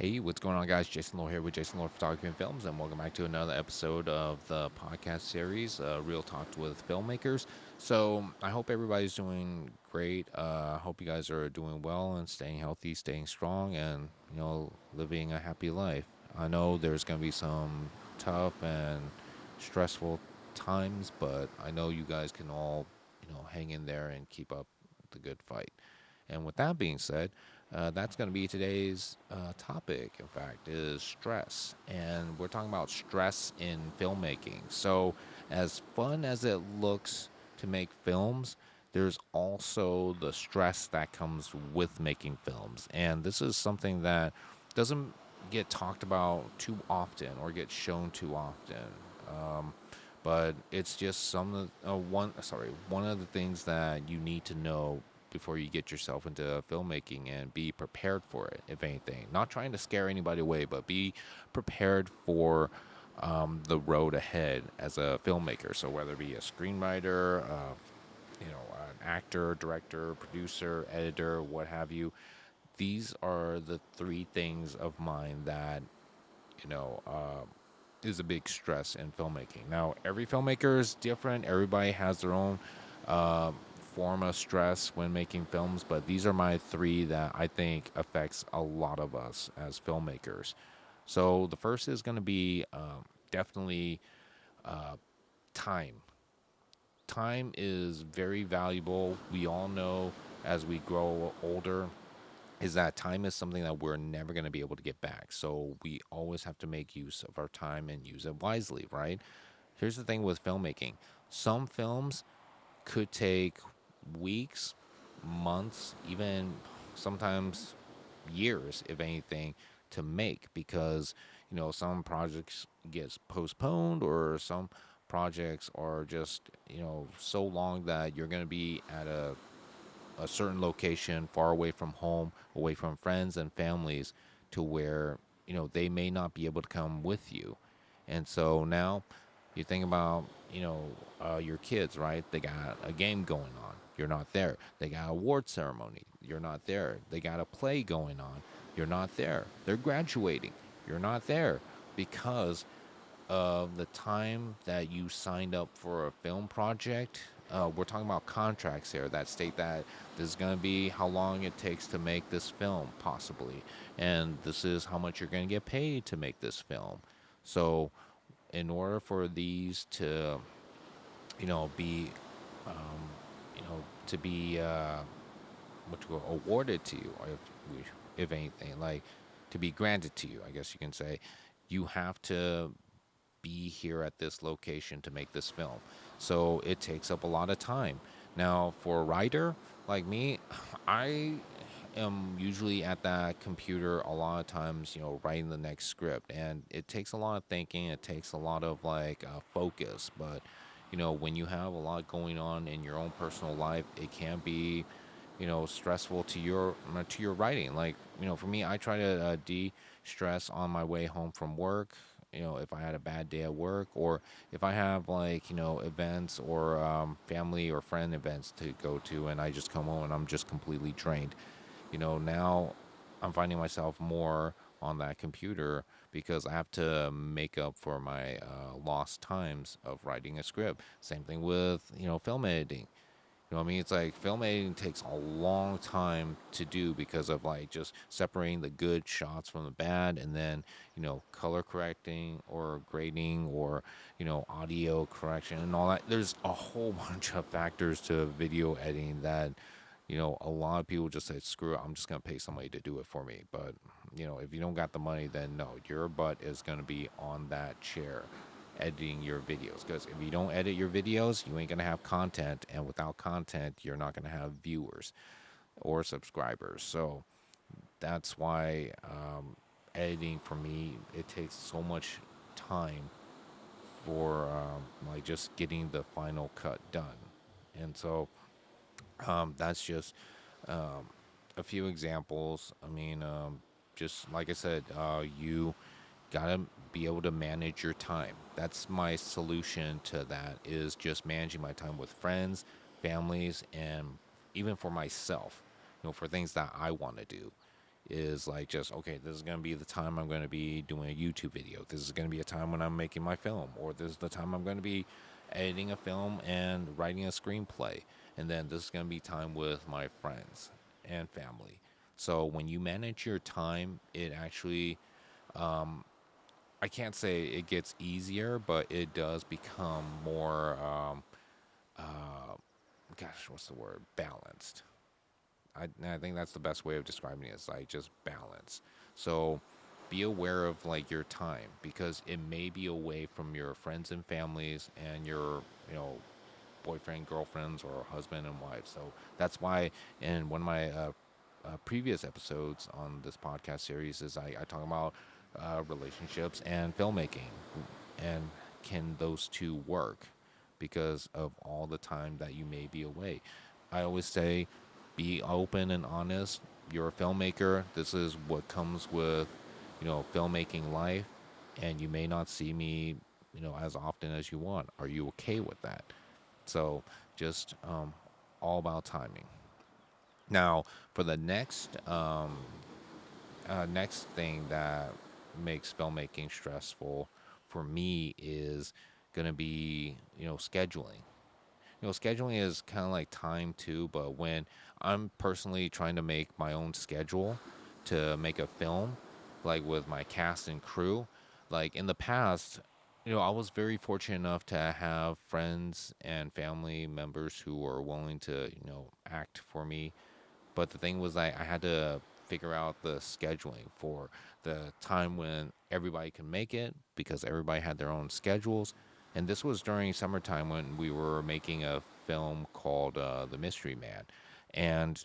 Hey, what's going on, guys? Jason Lore here with Jason Lore Photography and Films, and welcome back to another episode of the podcast series, Real Talks with Filmmakers. So, I hope everybody's doing great. I hope you guys are doing well and staying healthy, staying strong, and living a happy life. I know there's going to be some tough and stressful times, but I know you guys can all hang in there and keep up the good fight. And with that being said, that's going to be today's topic, in fact, is stress. And we're talking about stress in filmmaking. So, as fun as it looks to make films, there's also the stress that comes with making films. And this is something that doesn't get talked about too often or get shown too often. Um, but it's just one of the things that you need to know before you get yourself into filmmaking and be prepared for it, if anything. Not trying to scare anybody away, but be prepared for the road ahead as a filmmaker. So whether it be a screenwriter, an actor, director, producer, editor, what have you, these are the three things of mine that you know. Is a big stress in filmmaking. Now, every filmmaker is different. Everybody has their own uh, form of stress when making films, but these are my three that I think affects a lot of us as filmmakers. So the first is going to be definitely uh, time. Time is very valuable. We all know as we grow older is that time is something that we're never going to be able to get back. So we always have to make use of our time and use it wisely, right? Here's the thing with filmmaking. Some films could take weeks, months, even sometimes years, if anything, to make because some projects gets postponed or some projects are just so long that you're going to be at a certain location far away from home, away from friends and families, to where they may not be able to come with you. And so now you think about your kids, right? They got a game going on, you're not there. They got a award ceremony, you're not there. They got a play going on, you're not there. They're graduating, you're not there, because of the time that you signed up for a film project. We're talking about contracts here that state that this is going to be how long it takes to make this film, possibly, and this is how much you're going to get paid to make this film. So, in order for these to, be, um, to be what to go, awarded to you, or if anything, like to be granted to you, I guess you can say, you have to be here at this location to make this film. So it takes up a lot of time. Now, for a writer like me, I am usually at that computer a lot of times, writing the next script. And it takes a lot of thinking, it takes a lot of focus. But, when you have a lot going on in your own personal life, it can be stressful to your writing. Like for me, I try to de-stress on my way home from work. If I had a bad day at work, or if I have events or family or friend events to go to, and I just come home and I'm just completely drained. Now I'm finding myself more on that computer because I have to make up for my lost times of writing a script. Same thing with film editing. What I mean? It's like film editing takes a long time to do because of just separating the good shots from the bad, and then color correcting or grading or audio correction and all that. There's a whole bunch of factors to video editing that a lot of people just say, screw it, I'm just gonna pay somebody to do it for me. But if you don't got the money, then no, your butt is gonna be on that chair editing your videos, because if you don't edit your videos, you ain't gonna have content, and without content, you're not gonna have viewers or subscribers. So that's why editing for me, it takes so much time for just getting the final cut done. And so that's just um, a few examples. I mean, just like I said, you gotta be able to manage your time. That's my solution to that, is just managing my time with friends, families, and even for myself, for things that I want to do. is like just okay, this is going to be the time I'm going to be doing a YouTube video, this is going to be a time when I'm making my film, or this is the time I'm going to be editing a film and writing a screenplay, and then this is going to be time with my friends and family. So when you manage your time, it actually, I can't say it gets easier, but it does become more gosh, what's the word, balanced. I think that's the best way of describing it, is like just balance. So be aware of like your time, because it may be away from your friends and families and your, you know, boyfriend, girlfriends, or husband and wife. So that's why in one of my previous episodes on this podcast series is I talk about relationships and filmmaking, and can those two work because of all the time that you may be away. I always say be open and honest. You're a filmmaker. This is what comes with, you know, filmmaking life, and you may not see me, you know, as often as you want. Are you okay with that? So just all about timing. Now, for the next thing that makes filmmaking stressful for me is gonna be, you know, scheduling. You know, scheduling is kind of like time too, but when I'm personally trying to make my own schedule to make a film, like with my cast and crew, like in the past, you know, I was very fortunate enough to have friends and family members who were willing to, you know, act for me. But the thing was, I had to figure out the scheduling for the time when everybody can make it, because everybody had their own schedules. And this was during summertime when we were making a film called The Mystery Man. And,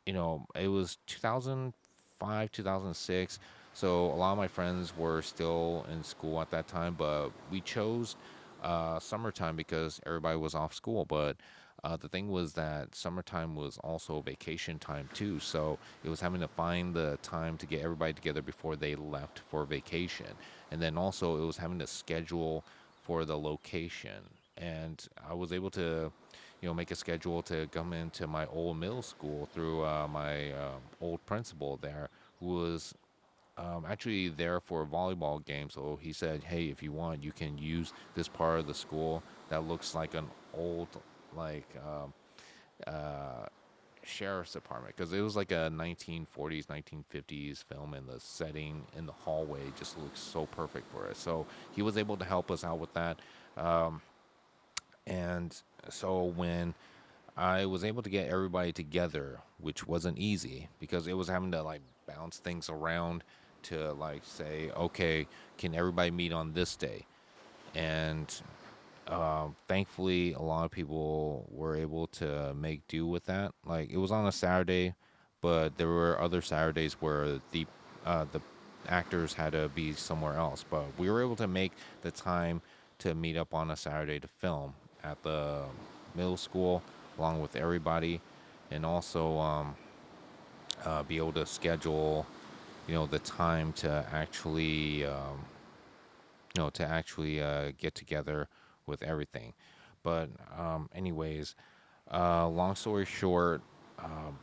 you know, it was 2005, 2006. So a lot of my friends were still in school at that time, but we chose summertime because everybody was off school. But the thing was that summertime was also vacation time too, so it was having to find the time to get everybody together before they left for vacation, and then also it was having to schedule for the location. And I was able to, you know, make a schedule to come into my old middle school through my old principal there, who was actually there for a volleyball game. So he said, "Hey, if you want, you can use this part of the school that looks like an old, like uh, sheriff's department, because it was like a 1940s, 1950s film, and the setting in the hallway just looks so perfect for it." So he was able to help us out with that, um, and so when I was able to get everybody together, which wasn't easy because it was having to like bounce things around to like say, okay, can everybody meet on this day? And thankfully, a lot of people were able to make do with that. Like it was on a Saturday, but there were other Saturdays where the actors had to be somewhere else. But we were able to make the time to meet up on a Saturday to film at the middle school along with everybody, and also be able to schedule, you know, the time to actually get together with everything. But anyways, long story short, um,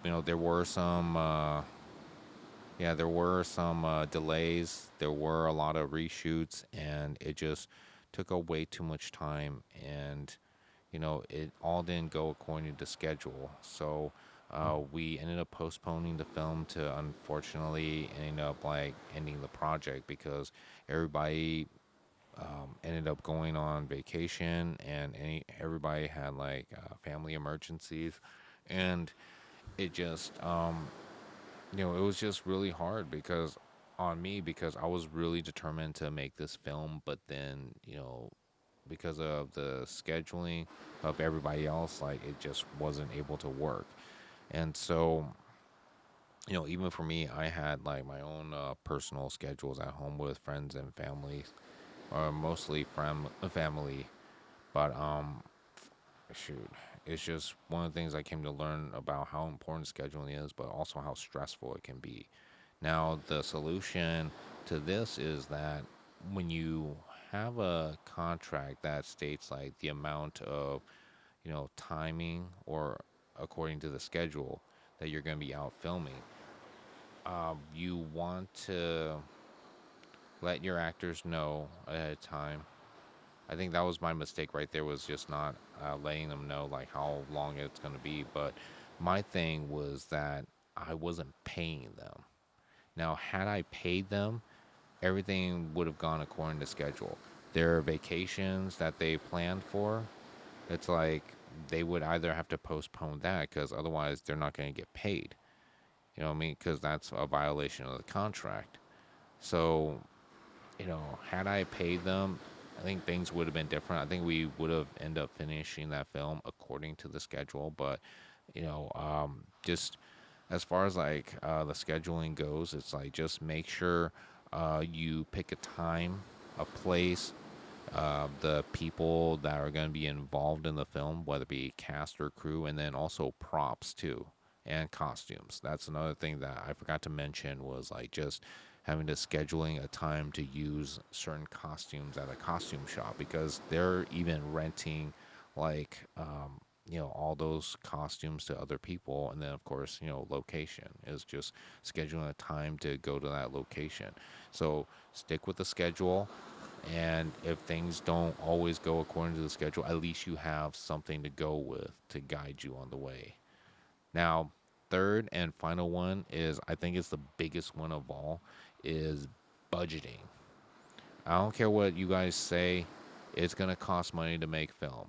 you know, there were some delays. There were a lot of reshoots, and it just took up way too much time. And you know, it all didn't go according to schedule. So we ended up postponing the film to, unfortunately, ending up like ending the project because everybody ended up going on vacation, and everybody had like family emergencies, and it just you know, it was just really hard because on me, because I was really determined to make this film, but then, you know, because of the scheduling of everybody else, like it just wasn't able to work. And so, you know, even for me, I had like my own personal schedules at home with friends and family, or mostly family. But shoot, it's just one of the things I came to learn about how important scheduling is, but also how stressful it can be. Now, the solution to this is that when you have a contract that states like the amount of, you know, timing or according to the schedule that you're going to be out filming, you want to let your actors know ahead of time. I think that was my mistake right there, was just not letting them know like how long it's going to be. But my thing was that I wasn't paying them. Now, had I paid them, everything would have gone according to schedule. Their vacations that they planned for, it's like they would either have to postpone that because otherwise they're not going to get paid. You know what I mean? Because that's a violation of the contract. So, had I paid them, I think things would have been different. I think we would have ended up finishing that film according to the schedule. But, just as far as like the scheduling goes, it's like just make sure you pick a time, a place, the people that are going to be involved in the film, whether it be cast or crew, and then also props too, and costumes. That's another thing that I forgot to mention, was like just having to scheduling a time to use certain costumes at a costume shop, because they're even renting like all those costumes to other people. And then of course, location is just scheduling a time to go to that location. So stick with the schedule, and if things don't always go according to the schedule, at least you have something to go with to guide you on the way. Now, third and final one is, I think it's the biggest one of all, is budgeting. I don't care what you guys say, it's going to cost money to make film.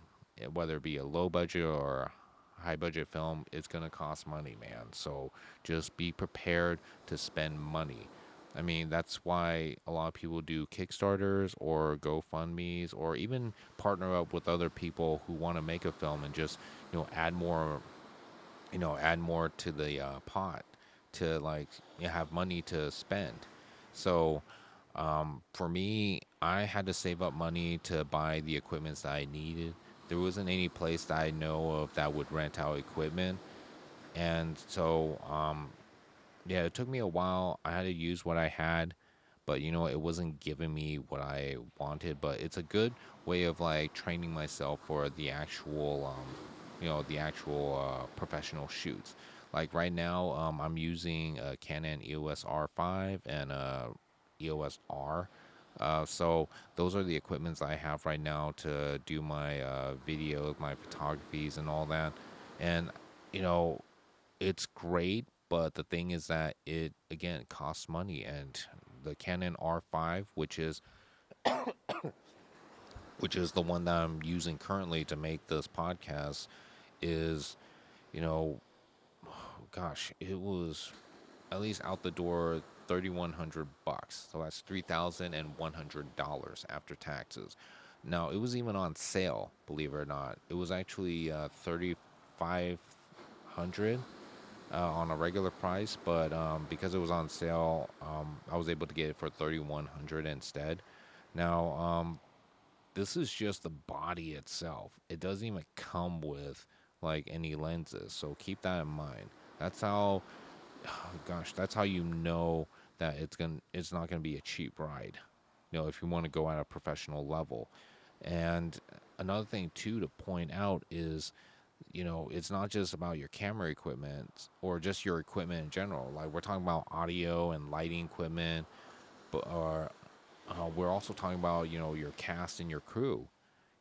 Whether it be a low budget or a high budget film, it's going to cost money, man. So just be prepared to spend money. I mean, that's why a lot of people do Kickstarters or GoFundMe's, or even partner up with other people who want to make a film and just, add more, add more to the pot to like have money to spend. So for me, I had to save up money to buy the equipment that I needed. There wasn't any place that I know of that would rent out equipment, and so yeah, it took me a while. I had to use what I had, but it wasn't giving me what I wanted. But it's a good way of like training myself for the actual professional shoots. Like right now, I'm using a Canon EOS R5 and a EOS R. So those are the equipments I have right now to do my videos, my photographies, and all that. And you know, it's great, but the thing is that it again costs money. And the Canon R5, which is the one that I'm using currently to make this podcast, is you know, gosh, it was at least out the door $3,100. So that's $3,100 after taxes. Now it was even on sale, believe it or not. It was actually 3,500 on a regular price, but because it was on sale, I was able to get it for 3,100 instead. Now, this is just the body itself. It doesn't even come with like any lenses, so keep that in mind. That's how, oh gosh, that's how that it's not gonna be a cheap ride. If you want to go at a professional level. And another thing too to point out is, it's not just about your camera equipment or just your equipment in general. Like we're talking about audio and lighting equipment, but we're also talking about your cast and your crew.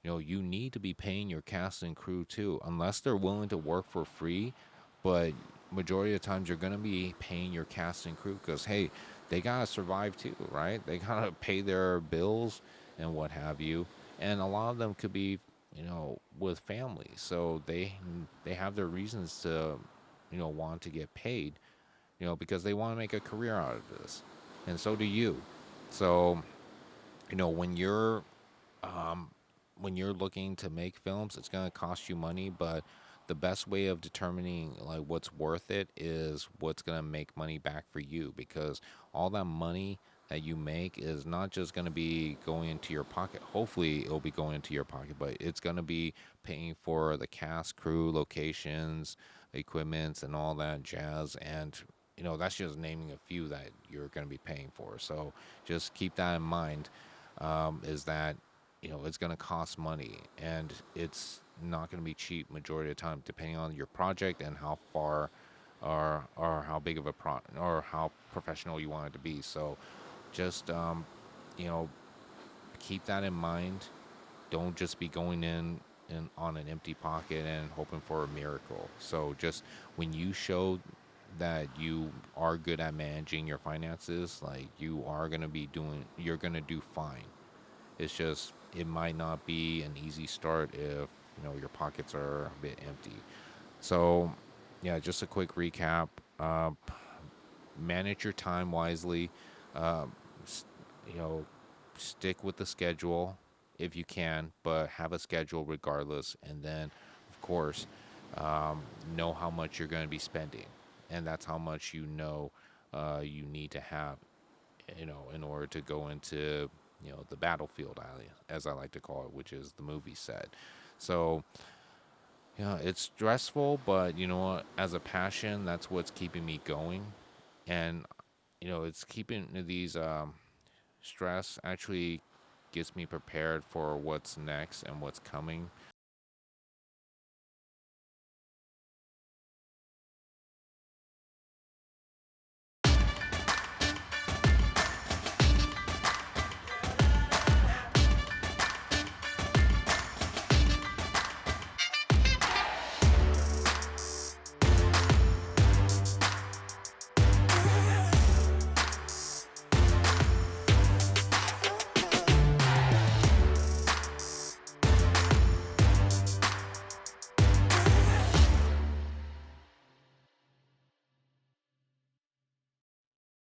You need to be paying your cast and crew too, unless they're willing to work for free. But majority of the times you're gonna be paying your cast and crew because hey, they gotta survive too, right? They gotta pay their bills and what have you. And a lot of them could be, with families, so they have their reasons to, want to get paid, because they want to make a career out of this, and so do you. So, you know, when you're um, when you're looking to make films, it's going to cost you money, but the best way of determining like what's worth it is what's going to make money back for you, because all that money that you make is not just going to be going into your pocket. Hopefully it'll be going into your pocket, but it's going to be paying for the cast, crew, locations, equipments, and all that jazz. And that's just naming a few that you're going to be paying for. So just keep that in mind. Is that it's going to cost money, and it's not going to be cheap majority of the time, depending on your project and how far or how big of a or how professional you want it to be. So just you know, keep that in mind. Don't just be going in on an empty pocket and hoping for a miracle. So just when you show that you are good at managing your finances, like you're gonna do fine. It's just it might not be an easy start if your pockets are a bit empty. So yeah, just a quick recap. Manage your time wisely. Um, s- you know, stick with the schedule if you can, but have a schedule regardless. And then, of course, know how much you're going to be spending, and that's how much you need to have, in order to go into the battlefield, as I like to call it, which is the movie set. So yeah, it's stressful, but you know what? As a passion, that's what's keeping me going, and it's keeping these stress actually gets me prepared for what's next and what's coming.